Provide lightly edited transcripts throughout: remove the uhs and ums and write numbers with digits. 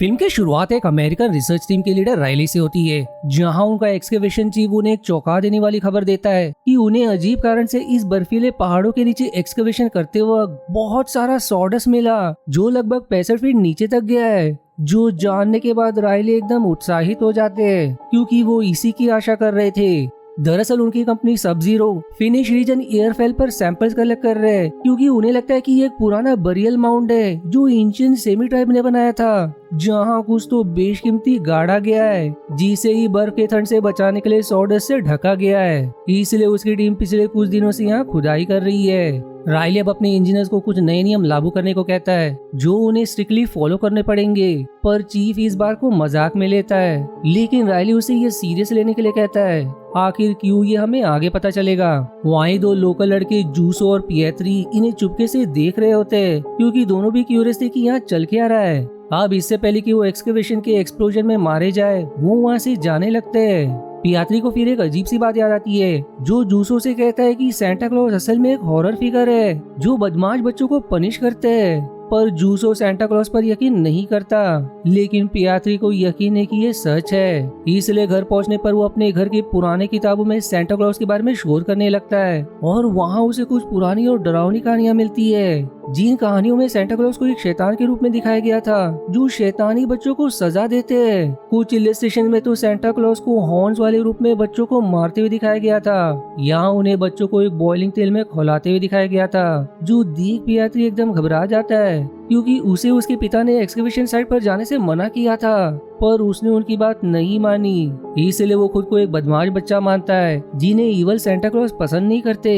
Film की शुरुआत एक अमेरिकन रिसर्च टीम के लीडर राइली से होती है, जहां उनका एक्सकेवेशन चीफ उन्हें एक चौंका देने वाली खबर देता है कि उन्हें अजीब कारण से इस बर्फीले पहाड़ों के नीचे एक्सकेवेशन करते वक्त बहुत सारा सॉडस्ट मिला, जो लगभग 65 फीट नीचे तक गया है। जो जानने के बाद राइली एकदम उत्साहित हो जाते हैं, क्योंकि वो इसी की आशा कर रहे थे। दरअसल उनकी कंपनी सब जीरो फिनिश रीजन एयरफेल पर सैंपल्स कलेक्ट कर रहे हैं, क्योंकि उन्हें लगता है कि ये एक पुराना बरियल माउंट है जो एंशिएंट सेमी ट्राइब ने बनाया था, जहाँ कुछ तो बेशकीमती गाड़ा गया है, जिसे ही बर्फ के ठंड से बचाने के लिए सॉडस्ट से ढका गया है। इसलिए उसकी टीम पिछले कुछ दिनों से यहाँ खुदाई कर रही है। राइली अब अपने इंजीनियर्स को कुछ नए नियम लागू करने को कहता है, जो उन्हें स्ट्रिक्टली फॉलो करने पड़ेंगे, पर चीफ इस बार को मजाक में लेता है। लेकिन राइली उसे ये सीरियस लेने के लिए कहता है। आखिर क्यों, ये हमें आगे पता चलेगा। वहीं दो लोकल लड़के जूसो और पिएत्री इन्हें चुपके से देख रहे होते हैं, क्योंकि दोनों भी क्यूरियस थे कि यहाँ चल क्या रहा है। अब इससे पहले कि वो एक्सकेवेशन के एक्सप्लोजन में मारे जाए, वो वहाँ से जाने लगते हैं। पियात्री को फिर एक अजीब सी बात याद आती है, जो जूसो से कहता है कि सेंटा क्लॉज असल में एक हॉरर फिगर है जो बदमाश बच्चों को पनिश करते हैं। पर जूसो सेंटा क्लॉज पर यकीन नहीं करता, लेकिन पियात्री को यकीन है कि ये सच है। इसलिए घर पहुंचने पर वो अपने घर की पुराने किताबों में सेंटा क्लॉज के बारे में शोध करने लगता है, और वहाँ उसे कुछ पुरानी और डरावनी कहानियाँ मिलती है, जिन कहानियों में सेंटा क्लॉज को एक शैतान के रूप में दिखाया गया था, जो शैतानी बच्चों को सजा देते हैं। कुछ इलस्ट्रेशन में तो सेंटा क्लॉज को हॉर्न्स वाले रूप में बच्चों को मारते हुए दिखाया गया था। यहाँ उन्हें बच्चों को एक बॉइलिंग तेल में खौलाते हुए दिखाया गया था, जो देख पियात्री एकदम घबरा जाता है, क्योंकि उसे उसके पिता ने एक्सकेवेशन साइट पर जाने से मना किया था, पर उसने उनकी बात नहीं मानी। इसलिए वो खुद को एक बदमाश बच्चा मानता है, जिन्हें इवल सेंटा क्लॉज पसंद नहीं करते।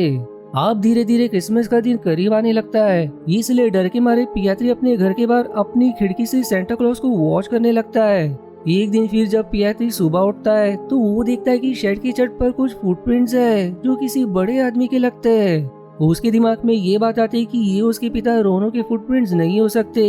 अब धीरे धीरे क्रिसमस का दिन करीब आने लगता है, इसलिए डर के मारे पियात्री अपने घर के बाहर अपनी खिड़की से सेंटा क्लॉज को वॉच करने लगता है। एक दिन फिर जब पियात्री सुबह उठता है, तो वो देखता है कि शेड की छत पर कुछ फुटप्रिंट्स है, जो किसी बड़े आदमी के लगते हैं। उसके दिमाग में ये बात आती है कि ये उसके पिता रोनो के फुटप्रिंट्स नहीं हो सकते,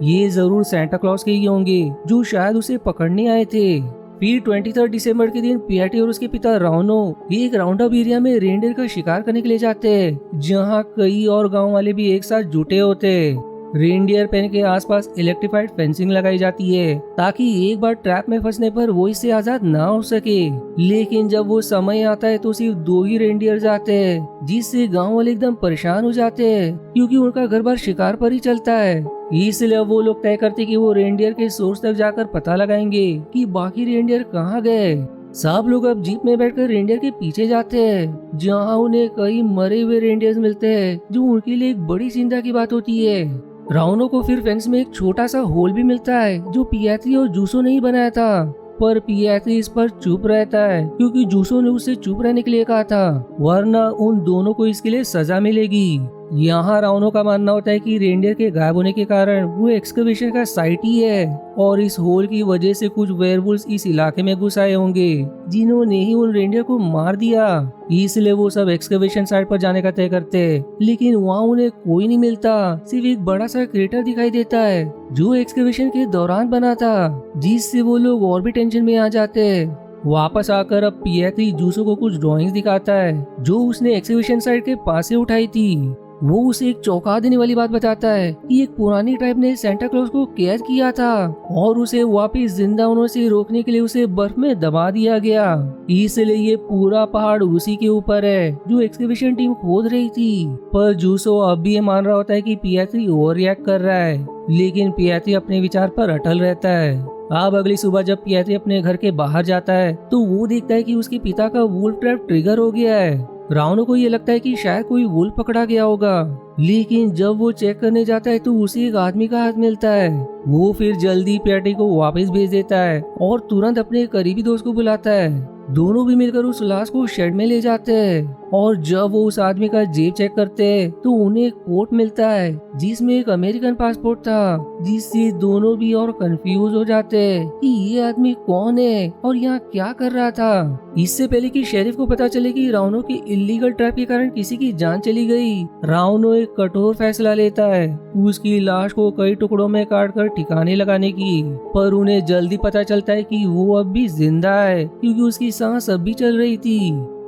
ये जरूर सेंटा क्लॉज के ही होंगे, जो शायद उसे पकड़ने आए थे। फिर 23 दिसंबर के दिन पियाटी और उसके पिता राउनो एक राउंड अप एरिया में रेनडियर का शिकार करने के लिए जाते हैं, जहां कई और गांव वाले भी एक साथ जुटे होते हैं। रेनडियर पेन के आसपास इलेक्ट्रिफाइड फेंसिंग लगाई जाती है, ताकि एक बार ट्रैप में फंसने पर वो इससे आजाद ना हो सके। लेकिन जब वो समय आता है तो सिर्फ 2 ही रेनडियर आते हैं, जिससे गांव वाले एकदम परेशान हो जाते हैं, क्योंकि उनका घर बार शिकार पर ही चलता है। इसलिए वो लोग तय करते कि वो रेनडियर के सोर्स तक जाकर पता लगाएंगे कि बाकी रेनडियर कहाँ गए। सब लोग अब जीप में बैठकर रेनडियर के पीछे जाते हैं, जहाँ उन्हें कई मरे हुए रेनडियर मिलते हैं, जो उनके लिए एक बड़ी चिंता की बात होती है। राउनो को फिर फेंस में एक छोटा सा होल भी मिलता है, जो पियात्री और जूसो ने ही बनाया था, पर पियात्री इस पर चुप रहता है, क्योंकि जूसो ने उसे चुप रहने के लिए कहा था, वरना उन दोनों को इसके लिए सजा मिलेगी। यहाँ राउनो का मानना होता है कि रेनडियर के गायब होने के कारण वो एक्सकवेशन का साइट ही है, और इस होल की वजह से कुछ वेयरवुल्व्स इस इलाके में घुस आए होंगे, जिन्होंने ही उन रेनडियर को मार दिया। इसलिए वो सब एक्सकवेशन साइट पर जाने का तय करते हैं, लेकिन वहाँ उन्हें कोई नहीं मिलता, सिर्फ एक बड़ा सा क्रेटर दिखाई देता है, जो एक्सकवेशन के दौरान बना था, जिससे वो लोग और भी टेंशन में आ जाते हैं। वापस आकर अब पियात्री जूसो को कुछ ड्राइंग्स दिखाता है, जो उसने एक्सकवेशन साइट के पास से उठाई थी। वो उसे एक चौंका देने वाली बात बताता है कि एक पुरानी ट्राइब ने सेंटा क्लॉज को कैद किया था, और उसे वापस जिंदा होने से रोकने के लिए उसे बर्फ में दबा दिया गया। इसलिए ये पूरा पहाड़ उसी के ऊपर है, जो एक्सकेवेशन टीम खोद रही थी। पर जूसो अब भी ये मान रहा होता है कि पियात्री ओवर रिएक्ट कर रहा है, लेकिन पियात्री अपने विचार पर अटल रहता है। अब अगली सुबह जब पियात्री अपने घर के बाहर जाता है, तो वो देखता है कि उसके पिता का वुल्फ ट्रैप ट्रिगर हो गया है। राउनो को ये लगता है कि शायद कोई वुल्फ पकड़ा गया होगा, लेकिन जब वो चेक करने जाता है तो उसे एक आदमी का हाथ मिलता है। वो फिर जल्दी पियाटी को वापस भेज देता है और तुरंत अपने करीबी दोस्त को बुलाता है। दोनों भी मिलकर उस लाश को शेड में ले जाते हैं, और जब वो उस आदमी का जेब चेक करते हैं तो उन्हें एक कोट मिलता है, जिसमें एक अमेरिकन पासपोर्ट था, जिससे दोनों भी और कंफ्यूज हो जाते हैं कि ये आदमी कौन है और यहाँ क्या कर रहा था। इससे पहले कि शेरिफ को पता चले कि राउनो के इलीगल ट्रैप के कारण किसी की जान चली गई, राउनो एक कठोर फैसला लेता है उसकी लाश को कई टुकड़ों में काटकर ठिकाने लगाने की। पर उन्हें जल्दी पता चलता है कि वो अब भी जिंदा है, क्योंकि उसकी सांस अब भी चल रही थी।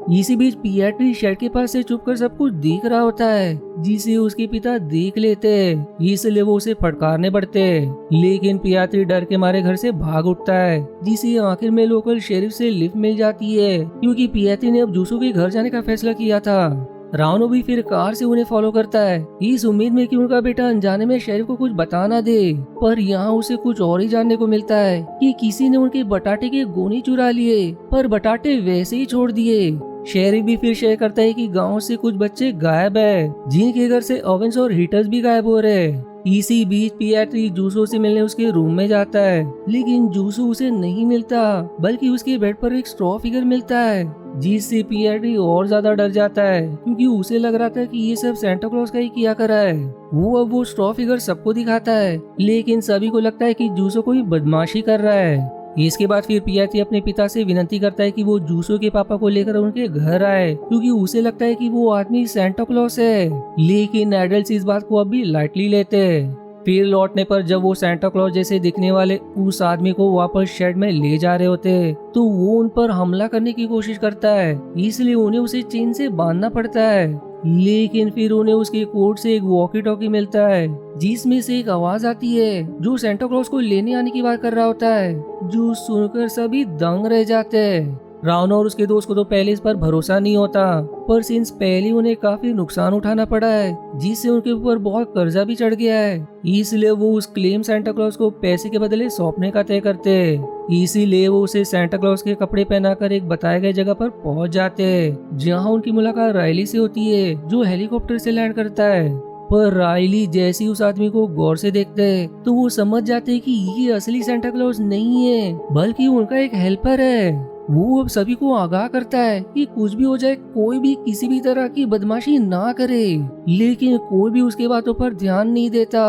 इसी बीच पियात्री शेड के पास से छुपकर सब कुछ देख रहा होता है, जिसे उसके पिता देख लेते हैं, इसलिए वो उसे फटकारने पड़ते हैं। लेकिन पियात्री डर के मारे घर से भाग उठता है, जिसे आखिर में लोकल शेरिफ से लिफ्ट मिल जाती है, क्योंकि पियात्री ने अब जूसू के घर जाने का फैसला किया था। रावनो भी फिर कार से उन्हें फॉलो करता है, इस उम्मीद में कि उनका बेटा अनजाने में शेरिफ को कुछ बता ना दे। पर यहाँ उसे कुछ और ही जानने को मिलता है कि किसी ने उनके बटाटे के गोनी चुरा लिए, पर बटाटे वैसे ही छोड़ दिए। शेरिफ भी फिर शेयर करता है कि गांव से कुछ बच्चे गायब है, जिनके घर से ओवंस और हीटर्स भी गायब हो रहे हैं। इसी बीच पियात्री जूसो से मिलने उसके रूम में जाता है, लेकिन जूसो उसे नहीं मिलता, बल्कि उसके बेड पर एक स्ट्रॉ फिगर मिलता है, जिससे पियात्री और ज्यादा डर जाता है, क्योंकि उसे लग रहा था कि ये सब सेंटा क्लॉज का ही किया करा है। वो अब वो स्ट्रॉ फिगर सबको दिखाता है, लेकिन सभी को लगता है कि जूसो कोई बदमाशी कर रहा है। इसके बाद फिर पियात्री अपने पिता से विनती करता है कि वो जूसो के पापा को लेकर उनके घर आए, क्योंकि उसे लगता है कि वो आदमी सेंटा क्लॉज है। लेकिन एडल्ट्स इस बात को अभी लाइटली लेते हैं। फिर लौटने पर जब वो सेंटा क्लॉज जैसे दिखने वाले उस आदमी को वापस शेड में ले जा रहे होते, तो वो उन पर हमला करने की कोशिश करता है, इसलिए उन्हें उसे चेन से बांधना पड़ता है। लेकिन फिर उन्हें उसके कोट से एक वॉकी टॉकी मिलता है, जिसमें से एक आवाज आती है जो सेंटा क्लॉज को लेने आने की बात कर रहा होता है, जो सुनकर सभी दंग रह जाते हैं। रावण और उसके दोस्त को तो पहले इस पर भरोसा नहीं होता, पर सिंस पहले उन्हें काफी नुकसान उठाना पड़ा है, जिससे उनके ऊपर बहुत कर्जा भी चढ़ गया है, इसलिए वो उस क्लेम सेंटा क्लॉज को पैसे के बदले सौंपने का तय करते हैं। इसीलिए वो उसे सेंटा क्लॉज के कपड़े पहनाकर एक बताए गए जगह पर पहुंच जाते हैं, जहां उनकी मुलाकात रायली से होती है, जो हेलीकॉप्टर से लैंड करता है। पर रायली जैसे ही उस आदमी को गौर से देखते हैं, तो वो समझ जाते हैं कि ये असली सेंटा क्लॉज नहीं है, बल्कि उनका एक हेल्पर है। वो अब सभी को आगाह करता है कि कुछ भी हो जाए, कोई भी किसी भी तरह की बदमाशी ना करे, लेकिन कोई भी उसके बातों पर ध्यान नहीं देता।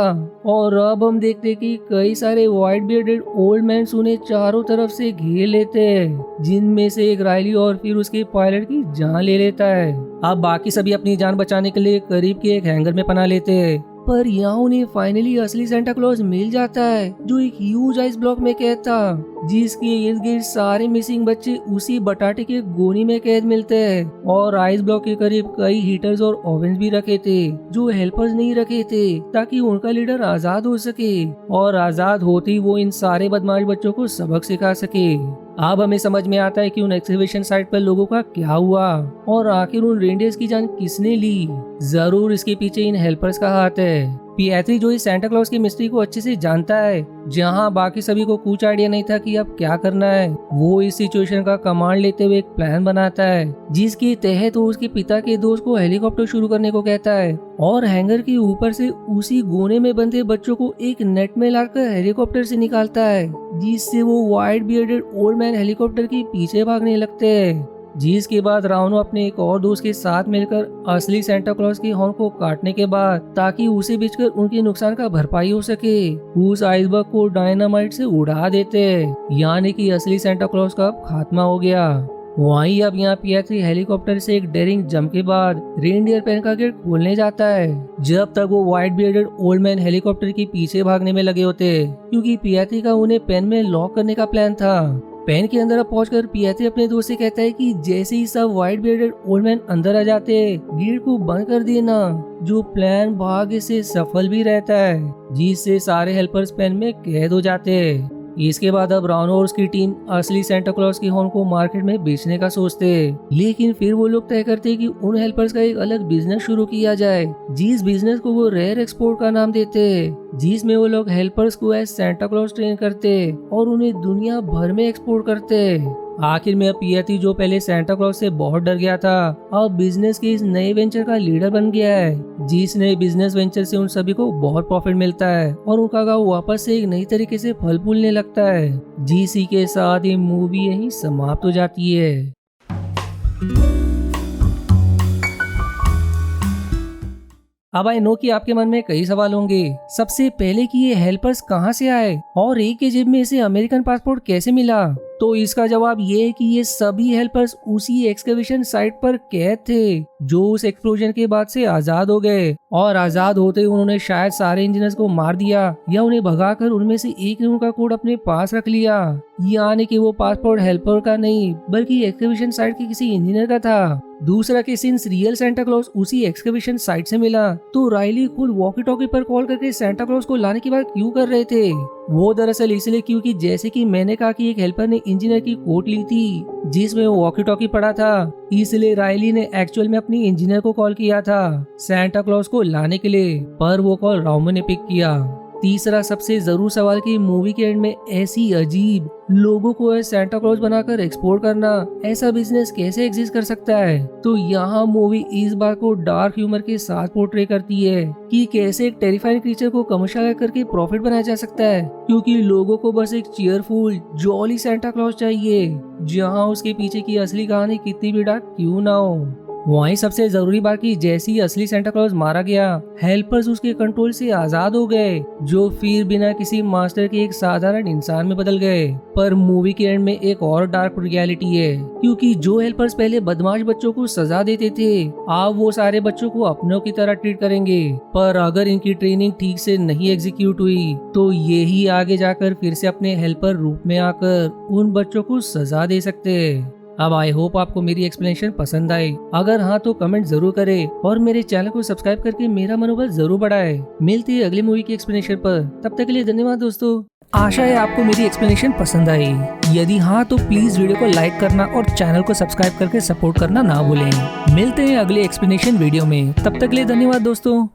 और अब हम देखते कि कई सारे व्हाइट बियर्डेड ओल्ड मैन उन्हें चारों तरफ से घेर लेते हैं, जिनमें से एक रायली और फिर उसके पायलट की जान ले लेता है। अब बाकी सभी अपनी जान बचाने के लिए करीब के एक हैंगर में पनाह लेते हैं, पर यहाँ उन्हें फाइनली असली सेंटा क्लॉज मिल जाता है, जो एक ह्यूज आइस ब्लॉक में कैद था, जिसके इर्द गिर्द सारे मिसिंग बच्चे उसी बटाटे के गोनी में कैद मिलते हैं। और आइस ब्लॉक के करीब कई हीटर्स और ओवंस भी रखे थे, जो हेल्पर्स नहीं रखे थे, ताकि उनका लीडर आजाद हो सके, और आजाद होते ही वो इन सारे बदमाश बच्चों को सबक सिखा सके। अब हमें समझ में आता है कि उन एक्सकवेशन साइट पर लोगों का क्या हुआ, और आखिर उन रेंडियर्स की जान किसने ली। जरूर इसके पीछे इन हेल्पर्स का हाथ है। पियात्री जो इस सेंटा क्लॉज की मिस्ट्री को अच्छे से जानता है, जहां बाकी सभी को कुछ आइडिया नहीं था कि अब क्या करना है, वो इस सिचुएशन का कमांड लेते हुए एक प्लान बनाता है, जिसके तहत वो उसके पिता के दोस्त को हेलीकॉप्टर शुरू करने को कहता है, और हैंगर के ऊपर से उसी गोने में बंधे बच्चों को एक नेट में लाकर हेलीकॉप्टर से निकालता है, जिससे वो white bearded old man helicopter के पीछे भागने लगते हैं। जिसके बाद रावणो अपने एक और दोस्त के साथ मिलकर असली सेंटा क्लॉज की हॉर्न को काटने के बाद, ताकि उसे बेचकर उनके नुकसान का भरपाई हो सके, उस आइसबर्ग को डायनामाइट से उड़ा देते हैं, यानी कि असली सेंटा क्लॉज का खात्मा हो गया। वहीं अब यहाँ पियात्री हेलीकॉप्टर से एक डेयरिंग जंप के बाद रेनडियर पेन का गेट खोलने जाता है। जब तक वो white bearded old man helicopter के पीछे भागने में लगे होते, क्योंकि पियात्री का उन्हें पेन में लॉक करने का प्लान था। पेन के अंदर पहुंचकर पियात्री अपने दोस्त से कहता है कि जैसे ही सब व्हाइट बियर्डेड ओल्ड मैन अंदर आ जाते हैं, गेट को बंद कर देना, जो प्लान भाग्य से सफल भी रहता है, जिससे सारे हेल्पर्स पेन में कैद हो जाते हैं। इसके बाद अब रावणो और उसकी टीम असली सेंटा क्लॉज की हॉर्न को मार्केट में बेचने का सोचते, लेकिन फिर वो लोग तय करते कि उन हेल्पर्स का एक अलग बिजनेस शुरू किया जाए, जिस बिजनेस को वो रेयर एक्सपोर्ट का नाम देते, जिसमें वो लोग हेल्पर्स को एज सेंटा क्लॉज ट्रेन करते और उन्हें दुनिया भर में एक्सपोर्ट करते। आखिर में अब पियात्री जो पहले सेंटा क्लॉज से बहुत डर गया था, अब बिजनेस के इस नए वेंचर का लीडर बन गया है, जिस नए बिजनेस वेंचर से उन सभी को बहुत प्रॉफिट मिलता है और उनका गांव वापस से एक नई तरीके से फल फूलने लगता है। जिसी के साथ ये मूवी यहीं समाप्त हो जाती है। अब आई नो कि आपके मन में कई सवाल होंगे। सबसे पहले कि ये हेल्पर्स कहाँ से आए और एक के जेब में इसे अमेरिकन पासपोर्ट कैसे मिला। तो इसका जवाब ये है कि ये सभी हेल्पर्स उसी एक्सकवेशन साइट पर कैद थे जो उस एक्सप्लोजन के बाद से आजाद हो गए, और आजाद होते ही उन्होंने शायद सारे इंजीनियर्स को मार दिया या उन्हें भगाकर उनमें से एक ने उनका कोड अपने पास रख लिया। यानी कि वो पासपोर्ट हेल्पर का नहीं बल्कि एक्सकवेशन साइट के किसी इंजीनियर का था। दूसरा कि सिंस रियल सेंटा क्लॉज उसी एक्सकवेशन साइट से मिला, तो राइली खुद वॉकी टॉकी पर कॉल करके सेंटा क्लॉज को लाने की बात क्यों कर रहे थे? वो दरअसल इसलिए क्योंकि जैसे कि मैंने कहा कि एक हेल्पर ने इंजीनियर की कोट ली थी जिसमें वो वॉकी टॉकी पड़ा था, इसलिए राइली ने एक्चुअल में अपनी इंजीनियर को कॉल किया था सेंटा क्लॉज को लाने के लिए, पर वो कॉल राउमन ने पिक किया। तीसरा सबसे जरूर सवाल कि मूवी के एंड में ऐसी अजीब लोगों को सेंटा क्लॉज बनाकर एक्सपोर्ट करना, ऐसा बिजनेस कैसे एग्जिस्ट कर सकता है? तो यहाँ मूवी इस बात को डार्क ह्यूमर के साथ पोर्ट्रे करती है कि कैसे एक टेरिफाइंग क्रीचर को कमर्शियलाइज करके प्रॉफिट बनाया जा सकता है, क्योंकि लोगों को बस एक चीयरफुल जॉली सेंटा क्लॉज चाहिए, जहाँ उसके पीछे की असली कहानी कितनी भी डार्क क्यों ना हो। वहीं सबसे जरूरी बात कि जैसे ही असली सेंटा क्लॉज मारा गया, हेल्पर्स उसके कंट्रोल से आजाद हो गए, जो फिर बिना किसी मास्टर के एक साधारण इंसान में बदल गए। पर मूवी के एंड में एक और डार्क रियलिटी है, क्योंकि जो हेल्पर्स पहले बदमाश बच्चों को सजा देते थे, अब वो सारे बच्चों को अपनों की तरह ट्रीट करेंगे। पर अगर इनकी ट्रेनिंग ठीक से नहीं एग्जीक्यूट हुई तो ये ही आगे जाकर फिर से अपने हेल्पर रूप में आकर उन बच्चों को सजा दे सकते हैं। अब आई होप आपको मेरी एक्सप्लेनेशन पसंद आए। अगर हाँ तो कमेंट जरूर करें और मेरे चैनल को सब्सक्राइब करके मेरा मनोबल जरूर बढ़ाए। मिलते हैं अगली मूवी की एक्सप्लेनेशन पर, तब तक के लिए धन्यवाद दोस्तों। आशा है आपको मेरी एक्सप्लेनेशन पसंद आई। यदि हाँ तो प्लीज वीडियो को लाइक करना और चैनल को सब्सक्राइब करके सपोर्ट करना ना भूलें। मिलते हैं अगले एक्सप्लेनेशन वीडियो में, तब तक के लिए धन्यवाद दोस्तों।